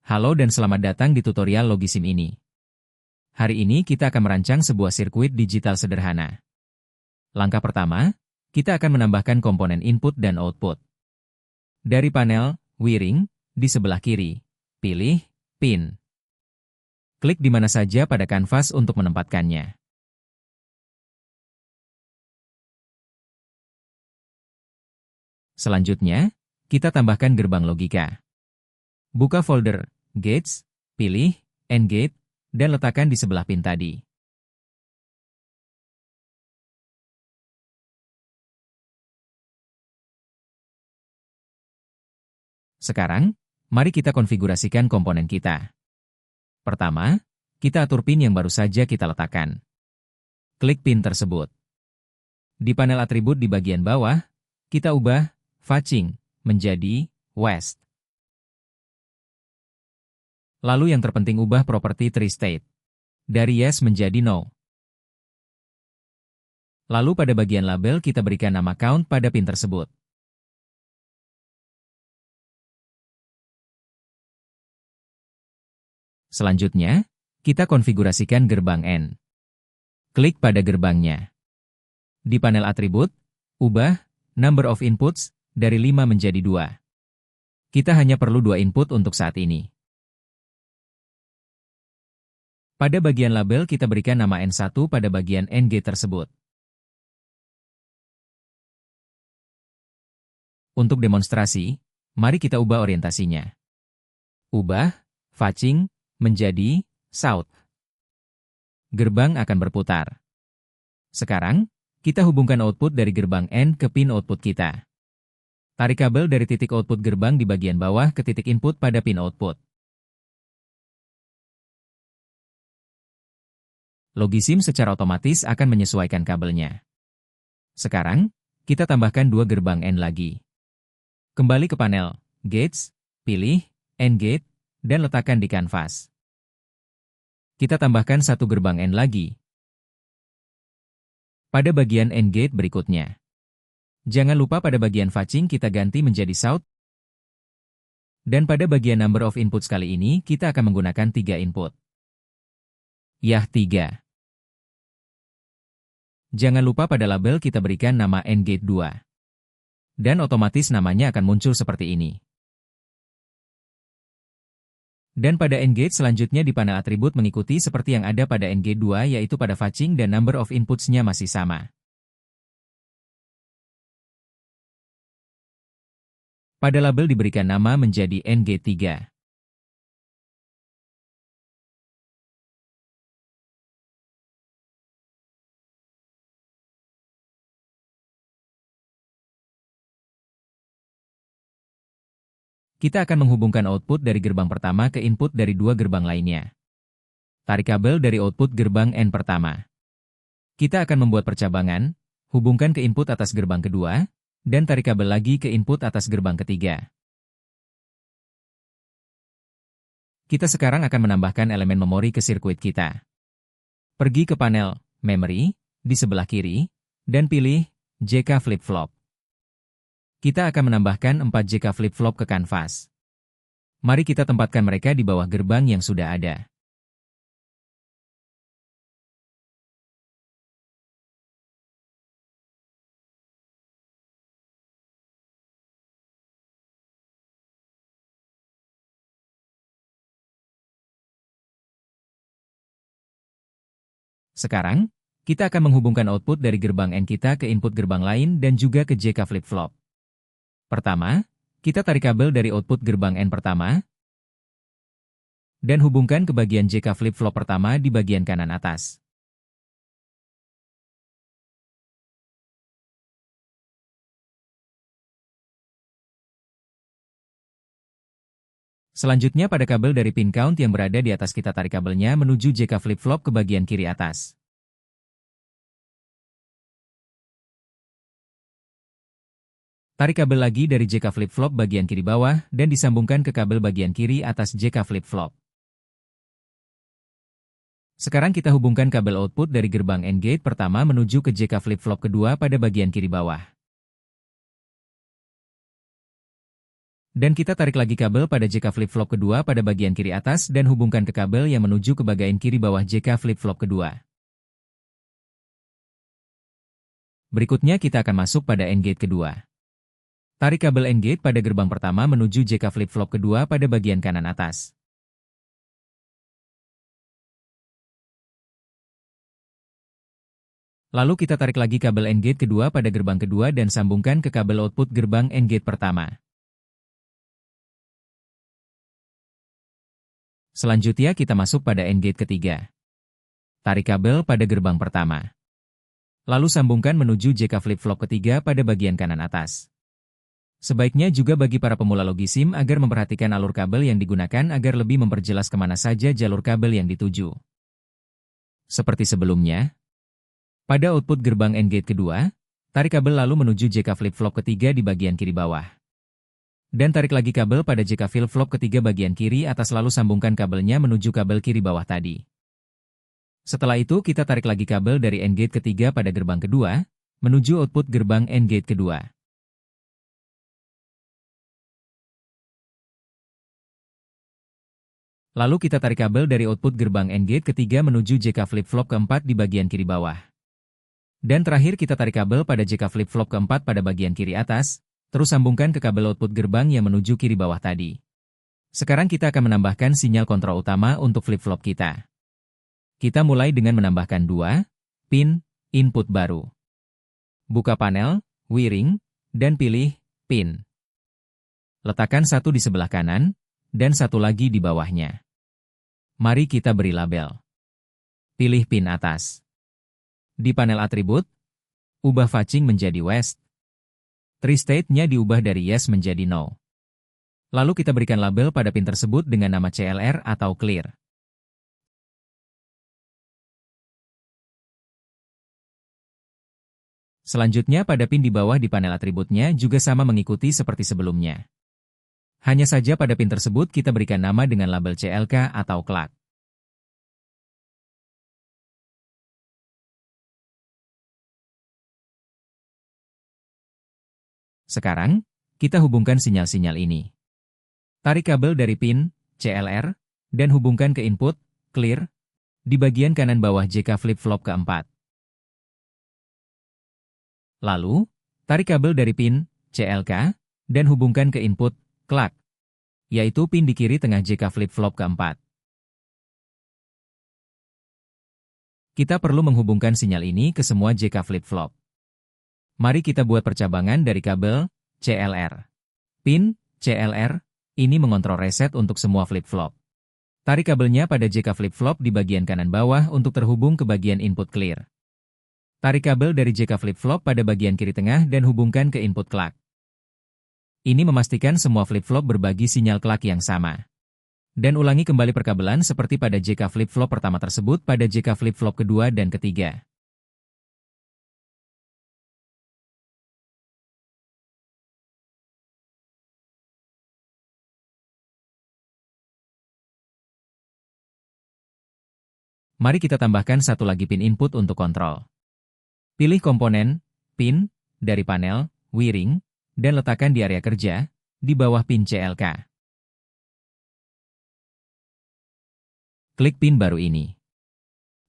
Halo dan selamat datang di tutorial Logisim ini. Hari ini kita akan merancang sebuah sirkuit digital sederhana. Langkah pertama, kita akan menambahkan komponen input dan output. Dari panel Wiring di sebelah kiri, pilih Pin. Klik di mana saja pada kanvas untuk menempatkannya. Selanjutnya, kita tambahkan gerbang logika. Buka folder Gates, pilih AND Gate, dan letakkan di sebelah pin tadi. Sekarang, mari kita konfigurasikan komponen kita. Pertama, kita atur pin yang baru saja kita letakkan. Klik pin tersebut. Di panel atribut di bagian bawah, kita ubah Fetching menjadi West. Lalu yang terpenting ubah properti tree state. Dari yes menjadi no. Lalu pada bagian label kita berikan nama count pada pin tersebut. Selanjutnya, kita konfigurasikan gerbang N. Klik pada gerbangnya. Di panel atribut, ubah number of inputs dari 5 menjadi 2. Kita hanya perlu 2 input untuk saat ini. Pada bagian label kita berikan nama N1 pada bagian NG tersebut. Untuk demonstrasi, mari kita ubah orientasinya. Ubah Fetching menjadi South. Gerbang akan berputar. Sekarang, kita hubungkan output dari gerbang N ke pin output kita. Tarik kabel dari titik output gerbang di bagian bawah ke titik input pada pin output. Logisim secara otomatis akan menyesuaikan kabelnya. Sekarang, kita tambahkan 2 gerbang N lagi. Kembali ke panel Gates, pilih AND Gate, dan letakkan di kanvas. Kita tambahkan 1 gerbang N lagi. Pada bagian AND Gate berikutnya. Jangan lupa pada bagian Fetching kita ganti menjadi South. Dan pada bagian Number of Inputs kali ini kita akan menggunakan 3 input. Yah 3. Jangan lupa pada label kita berikan nama NGate 2. Dan otomatis namanya akan muncul seperti ini. Dan pada NGate selanjutnya di panel atribut mengikuti seperti yang ada pada NGate 2 yaitu pada Fetching dan number of inputs-nya masih sama. Pada label diberikan nama menjadi NGate 3. Kita akan menghubungkan output dari gerbang pertama ke input dari 2 gerbang lainnya. Tarik kabel dari output gerbang N pertama. Kita akan membuat percabangan, hubungkan ke input atas gerbang kedua, dan tarik kabel lagi ke input atas gerbang ketiga. Kita sekarang akan menambahkan elemen memori ke sirkuit kita. Pergi ke panel Memory di sebelah kiri, dan pilih JK Flip-Flop. Kita akan menambahkan 4 JK flip-flop ke kanvas. Mari kita tempatkan mereka di bawah gerbang yang sudah ada. Sekarang, kita akan menghubungkan output dari gerbang N kita ke input gerbang lain dan juga ke JK flip-flop. Pertama, kita tarik kabel dari output gerbang N pertama, dan hubungkan ke bagian JK flip-flop pertama di bagian kanan atas. Selanjutnya pada kabel dari pin count yang berada di atas kita tarik kabelnya menuju JK flip-flop ke bagian kiri atas. Tarik kabel lagi dari JK flip-flop bagian kiri bawah dan disambungkan ke kabel bagian kiri atas JK flip-flop. Sekarang kita hubungkan kabel output dari gerbang AND Gate pertama menuju ke JK flip-flop kedua pada bagian kiri bawah. Dan kita tarik lagi kabel pada JK flip-flop kedua pada bagian kiri atas dan hubungkan ke kabel yang menuju ke bagian kiri bawah JK flip-flop kedua. Berikutnya kita akan masuk pada AND gate kedua. Tarik kabel AND gate pada gerbang pertama menuju JK flip-flop kedua pada bagian kanan atas. Lalu kita tarik lagi kabel AND gate kedua pada gerbang kedua dan sambungkan ke kabel output gerbang AND gate pertama. Selanjutnya kita masuk pada AND gate ketiga. Tarik kabel pada gerbang pertama. Lalu sambungkan menuju JK flip-flop ketiga pada bagian kanan atas. Sebaiknya juga bagi para pemula Logisim agar memperhatikan alur kabel yang digunakan agar lebih memperjelas kemana saja jalur kabel yang dituju. Seperti sebelumnya, pada output gerbang AND gate kedua, tarik kabel lalu menuju JK flip-flop ketiga di bagian kiri bawah. Dan tarik lagi kabel pada JK flip-flop ketiga bagian kiri atas lalu sambungkan kabelnya menuju kabel kiri bawah tadi. Setelah itu kita tarik lagi kabel dari AND gate ketiga pada gerbang kedua, menuju output gerbang AND gate kedua. Lalu kita tarik kabel dari output gerbang AND gate ketiga menuju JK flip-flop keempat di bagian kiri bawah. Dan terakhir kita tarik kabel pada JK flip-flop keempat pada bagian kiri atas, terus sambungkan ke kabel output gerbang yang menuju kiri bawah tadi. Sekarang kita akan menambahkan sinyal kontrol utama untuk flip-flop kita. Kita mulai dengan menambahkan 2 pin input baru. Buka panel, wiring, dan pilih pin. Letakkan satu di sebelah kanan, dan satu lagi di bawahnya. Mari kita beri label. Pilih pin atas. Di panel atribut, ubah fetching menjadi west. Tree state-nya diubah dari yes menjadi no. Lalu kita berikan label pada pin tersebut dengan nama CLR atau clear. Selanjutnya pada pin di bawah di panel atributnya juga sama mengikuti seperti sebelumnya. Hanya saja pada pin tersebut kita berikan nama dengan label CLK atau clock. Sekarang, kita hubungkan sinyal-sinyal ini. Tarik kabel dari pin CLR dan hubungkan ke input clear di bagian kanan bawah JK flip-flop keempat. Lalu, tarik kabel dari pin CLK dan hubungkan ke input clock, yaitu pin di kiri tengah JK flip-flop keempat. Kita perlu menghubungkan sinyal ini ke semua JK flip-flop. Mari kita buat percabangan dari kabel CLR. Pin CLR ini mengontrol reset untuk semua flip-flop. Tarik kabelnya pada JK flip-flop di bagian kanan bawah untuk terhubung ke bagian input clear. Tarik kabel dari JK flip-flop pada bagian kiri tengah dan hubungkan ke input clock. Ini memastikan semua flip-flop berbagi sinyal clock yang sama. Dan ulangi kembali perkabelan seperti pada JK flip-flop pertama tersebut pada JK flip-flop kedua dan ketiga. Mari kita tambahkan satu lagi pin input untuk kontrol. Pilih komponen, pin, dari panel, wiring, dan letakkan di area kerja, di bawah pin CLK. Klik pin baru ini.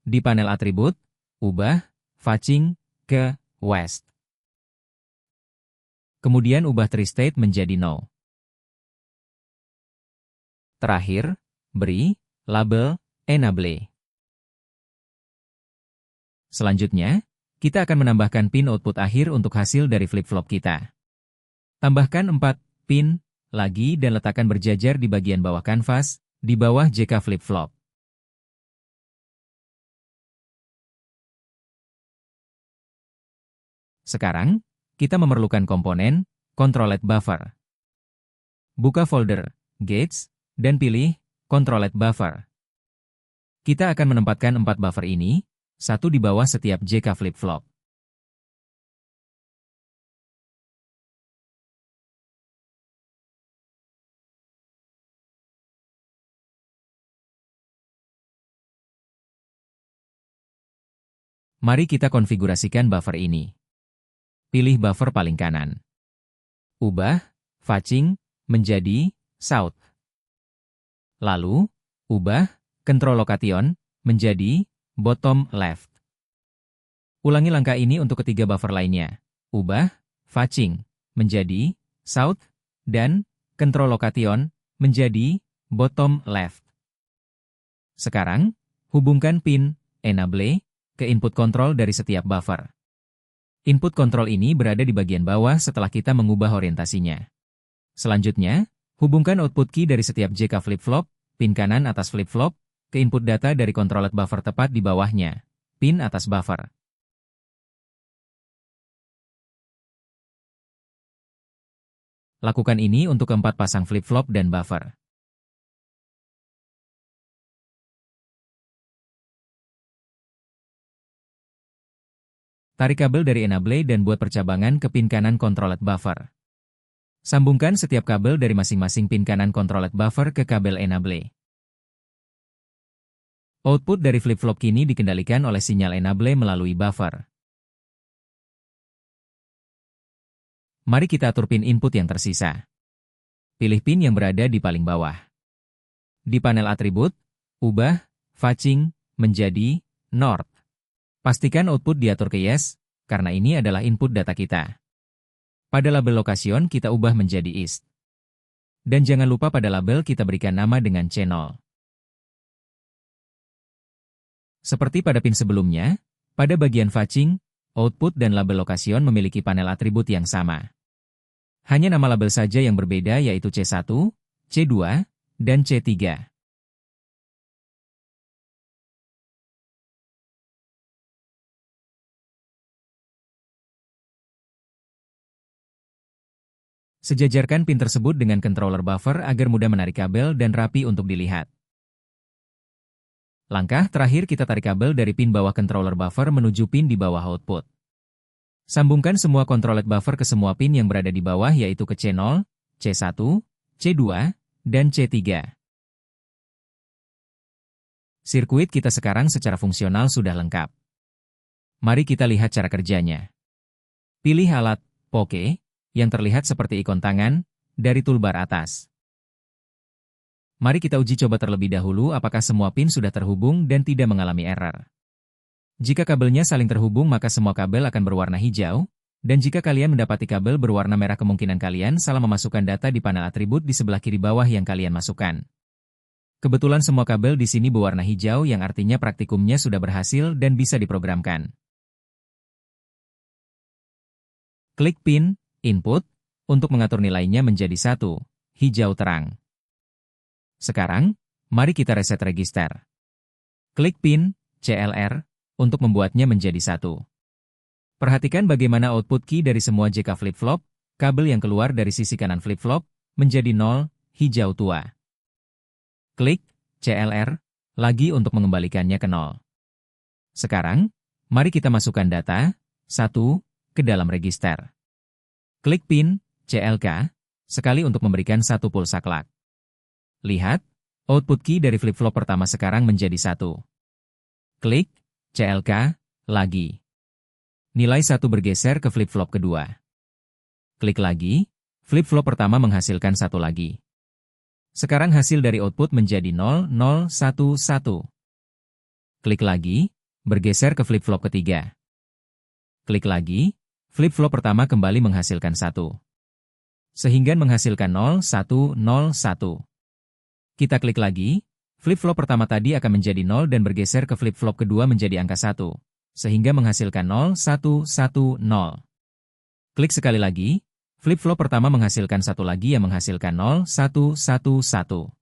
Di panel atribut, ubah fetching ke west. Kemudian ubah tree state menjadi no. Terakhir, beri label enable. Selanjutnya, kita akan menambahkan pin output akhir untuk hasil dari flip-flop kita. Tambahkan 4 pin lagi dan letakkan berjajar di bagian bawah kanvas, di bawah JK flip-flop. Sekarang, kita memerlukan komponen controlled buffer. Buka folder gates dan pilih controlled buffer. Kita akan menempatkan 4 buffer ini, satu di bawah setiap JK flip-flop. Mari kita konfigurasikan buffer ini. Pilih buffer paling kanan. Ubah fetching menjadi south. Lalu, ubah control location menjadi bottom left. Ulangi langkah ini untuk ketiga buffer lainnya. Ubah fetching menjadi south dan control location menjadi bottom left. Sekarang, hubungkan pin enable ke input control dari setiap buffer. Input control ini berada di bagian bawah setelah kita mengubah orientasinya. Selanjutnya, hubungkan output key dari setiap JK flip-flop, pin kanan atas flip-flop, ke input data dari controlled buffer tepat di bawahnya, pin atas buffer. Lakukan ini untuk keempat pasang flip-flop dan buffer. Tarik kabel dari enable dan buat percabangan ke pin kanan controlled buffer. Sambungkan setiap kabel dari masing-masing pin kanan controlled buffer ke kabel enable. Output dari flip-flop kini dikendalikan oleh sinyal enable melalui buffer. Mari kita atur pin input yang tersisa. Pilih pin yang berada di paling bawah. Di panel atribut, ubah fetching menjadi north. Pastikan output diatur ke yes, karena ini adalah input data kita. Pada label location kita ubah menjadi east. Dan jangan lupa pada label kita berikan nama dengan channel. Seperti pada pin sebelumnya, pada bagian fetching, output dan label location memiliki panel atribut yang sama. Hanya nama label saja yang berbeda yaitu C1, C2, dan C3. Sejajarkan pin tersebut dengan controller buffer agar mudah menarik kabel dan rapi untuk dilihat. Langkah terakhir kita tarik kabel dari pin bawah controller buffer menuju pin di bawah output. Sambungkan semua controlled buffer ke semua pin yang berada di bawah yaitu ke C0, C1, C2, dan C3. Sirkuit kita sekarang secara fungsional sudah lengkap. Mari kita lihat cara kerjanya. Pilih alat Poke yang terlihat seperti ikon tangan dari toolbar atas. Mari kita uji coba terlebih dahulu apakah semua pin sudah terhubung dan tidak mengalami error. Jika kabelnya saling terhubung maka semua kabel akan berwarna hijau, dan jika kalian mendapati kabel berwarna merah kemungkinan kalian salah memasukkan data di panel atribut di sebelah kiri bawah yang kalian masukkan. Kebetulan semua kabel di sini berwarna hijau yang artinya praktikumnya sudah berhasil dan bisa diprogramkan. Klik pin input untuk mengatur nilainya menjadi 1, hijau terang. Sekarang, mari kita reset register. Klik pin CLR untuk membuatnya menjadi 1. Perhatikan bagaimana output key dari semua JK flip-flop, kabel yang keluar dari sisi kanan flip-flop, menjadi 0, hijau tua. Klik CLR lagi untuk mengembalikannya ke 0. Sekarang, mari kita masukkan data 1 ke dalam register. Klik pin CLK sekali untuk memberikan 1 pulsa clock. Lihat, output key dari flip-flop pertama sekarang menjadi 1. Klik CLK lagi. Nilai 1 bergeser ke flip-flop kedua. Klik lagi, flip-flop pertama menghasilkan 1 lagi. Sekarang hasil dari output menjadi 0011. Klik lagi, bergeser ke flip-flop ketiga. Klik lagi, flip-flop pertama kembali menghasilkan 1. Sehingga menghasilkan 0101. Kita klik lagi, flip-flop pertama tadi akan menjadi 0 dan bergeser ke flip-flop kedua menjadi angka 1. Sehingga menghasilkan 0110. Klik sekali lagi, flip-flop pertama menghasilkan 1 lagi yang menghasilkan 0111.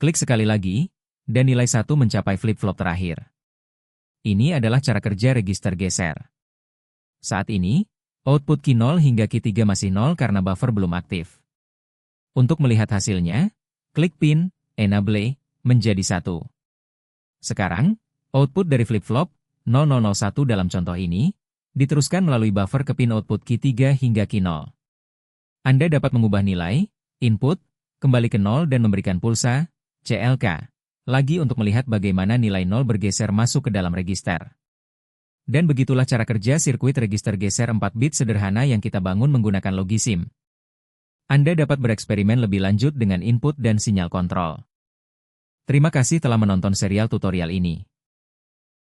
Klik sekali lagi, dan nilai 1 mencapai flip-flop terakhir. Ini adalah cara kerja register geser. Saat ini, output key 0 hingga key 3 masih 0 karena buffer belum aktif. Untuk melihat hasilnya, klik pin enable menjadi 1. Sekarang, output dari flip-flop 0001 dalam contoh ini, diteruskan melalui buffer ke pin output key 3 hingga key 0. Anda dapat mengubah nilai, input, kembali ke 0 dan memberikan pulsa, CLK. Lagi untuk melihat bagaimana nilai 0 bergeser masuk ke dalam register. Dan begitulah cara kerja sirkuit register geser 4 bit sederhana yang kita bangun menggunakan Logisim. Anda dapat bereksperimen lebih lanjut dengan input dan sinyal kontrol. Terima kasih telah menonton serial tutorial ini.